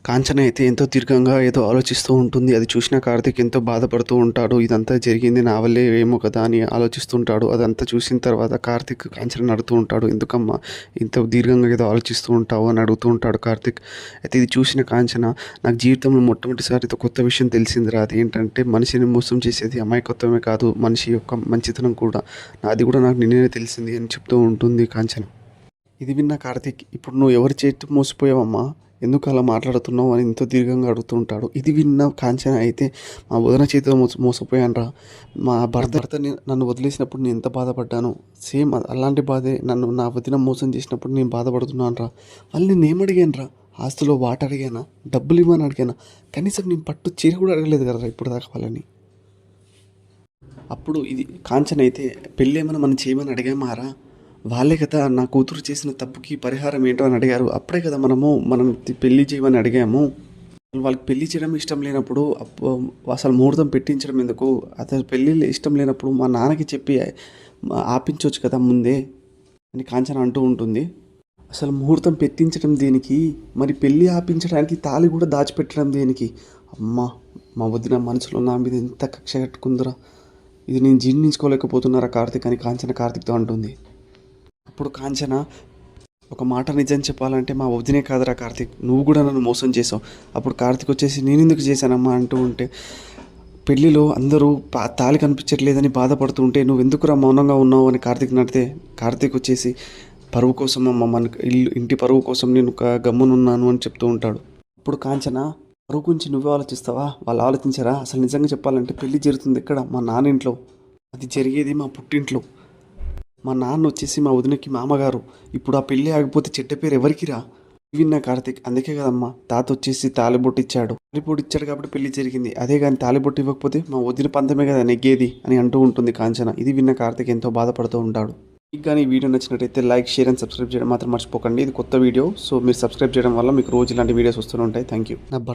కాంచన అయితే ఎంతో దీర్ఘంగా ఏదో ఆలోచిస్తూ ఉంటుంది. అది చూసిన కార్తీక్ ఎంతో బాధపడుతూ ఉంటాడు. ఇదంతా జరిగింది నా వల్లే ఏమో కదా అని ఆలోచిస్తుంటాడు. అదంతా చూసిన తర్వాత కార్తీక్ కాంచనని అడుగుతూ ఉంటాడు. ఎందుకమ్మా ఇంత దీర్ఘంగా ఏదో ఆలోచిస్తూ ఉంటావు అని అడుగుతూ ఉంటాడు కార్తీక్. అయితే ఇది చూసిన కాంచన, నాకు జీవితంలో మొట్టమొదటిసారి కొత్త విషయం తెలిసిందిరా. అదేంటంటే మనిషిని మోసం చేసేది అమాయకత్వమే కాదు, మనిషి యొక్క మంచితనం కూడా. అది కూడా నాకు నిన్ననే తెలిసింది అని చెప్తూ ఉంటుంది కాంచన. ఇది విన్న కార్తీక్, ఇప్పుడు నువ్వు ఎవరి చేతి మోసపోయావమ్మా, ఎందుకు అలా మాట్లాడుతున్నావు అని ఎంతో దీర్ఘంగా అడుగుతూ ఉంటాడు. ఇది విన్న కాంచన అయితే, మా వదిన చేతిలో మోసపోయానురా. మా భర్తని నన్ను వదిలేసినప్పుడు నేను ఎంత బాధపడ్డాను, సేమ్ అలాంటి బాధే నా వదిన మోసం చేసినప్పుడు నేను బాధపడుతున్నాను రా. వాళ్ళు నేను ఏమడిగాను రా, ఆస్తిలో వాట అడిగానా, డబ్బులు ఇవ్వని అడిగానా, కనీసం నేను పట్టు చీర కూడా అడగలేదు కదా ఇప్పుడు దాకా వాళ్ళని. అప్పుడు ఇది కాంచన అయితే, పెళ్ళి ఏమైనా మనం చేయమని అడిగామారా, వాళ్ళే కదా నా కూతురు చేసిన తప్పుకి పరిహారం ఏంటో అని అడిగారు. అప్పుడే కదా మనం పెళ్లి చేయమని అడిగాము. వాళ్ళకి పెళ్లి చేయడం ఇష్టం లేనప్పుడు అసలు ముహూర్తం పెట్టించడం ఎందుకు, అసలు పెళ్ళి ఇష్టం లేనప్పుడు మా నాన్నకి చెప్పి ఆపించవచ్చు కదా ముందే అని కాంచన అంటూ ఉంటుంది. అసలు ముహూర్తం పెట్టించడం దేనికి, మరి పెళ్ళి ఆపించడానికి తాళి కూడా దాచిపెట్టడం దేనికి. అమ్మ, మా వదిన మనసులో నా మీద ఎంత కక్ష కట్టుకుందిరా, ఇది నేను జీర్ణించుకోలేకపోతున్నారా కార్తీక్ అని కాంచన కార్తీక్తో అంటుంది. అప్పుడు కాంచన, ఒక మాట నిజం చెప్పాలంటే మా వదినే కాదురా కార్తీక్, నువ్వు కూడా నన్ను మోసం చేసావు. అప్పుడు కార్తీక్ వచ్చేసి, నేను ఎందుకు చేశానమ్మా అంటూ ఉంటే, పెళ్ళిలో అందరూ తాళి కనిపించట్లేదని బాధపడుతూ ఉంటే నువ్వు ఎందుకురా మౌనంగా ఉన్నావు అని కార్తీక్ నడితే, కార్తీక్ వచ్చేసి, పరువు కోసం అమ్మ, మన ఇంటి పరువు కోసం నేను గమ్మునున్నాను అని చెప్తూ ఉంటాడు. అప్పుడు కాంచన, పరువు గురించి నువ్వే ఆలోచిస్తావా, వాళ్ళు ఆలోచించారా, అసలు నిజంగా చెప్పాలంటే పెళ్లి జరుగుతుంది ఎక్కడ, మా నాన్న ఇంట్లో, అది జరిగేది మా పుట్టింట్లో. మా నాన్న వచ్చేసి మా వదినకి మామగారు. ఇప్పుడు ఆ పెళ్ళి ఆగిపోతే చెడ్డ పేరు ఎవరికి రా. విన్నా కార్తీక్, అందుకే కదమ్మా తాత వచ్చేసి తాలిబొట్టు ఇచ్చాడు. తాలిబొట్టు ఇచ్చాడు కాబట్టి పెళ్లి జరిగింది. అదే కానీ తాలిబొట్టు ఇవ్వకపోతే మా వదిన పంతమే కదా నెగ్గేది అని అంటూ ఉంటుంది కాంచన. ఇది విన్న కార్తీక్ ఎంతో బాధపడుతూ ఉంటాడు. మీకు కానీ ఈ వీడియో నచ్చినట్టయితే లైక్, షేర్ అండ్ సబ్స్క్రైబ్ చేయడం మాత్రం మర్చిపోకండి. ఇది కొత్త వీడియో, సో మీరు సబ్స్క్రైబ్ చేయడం వల్ల మీకు రోజు ఇలాంటి వీడియోస్ వస్తూనే ఉంటాయి. Thank you. నా భర్త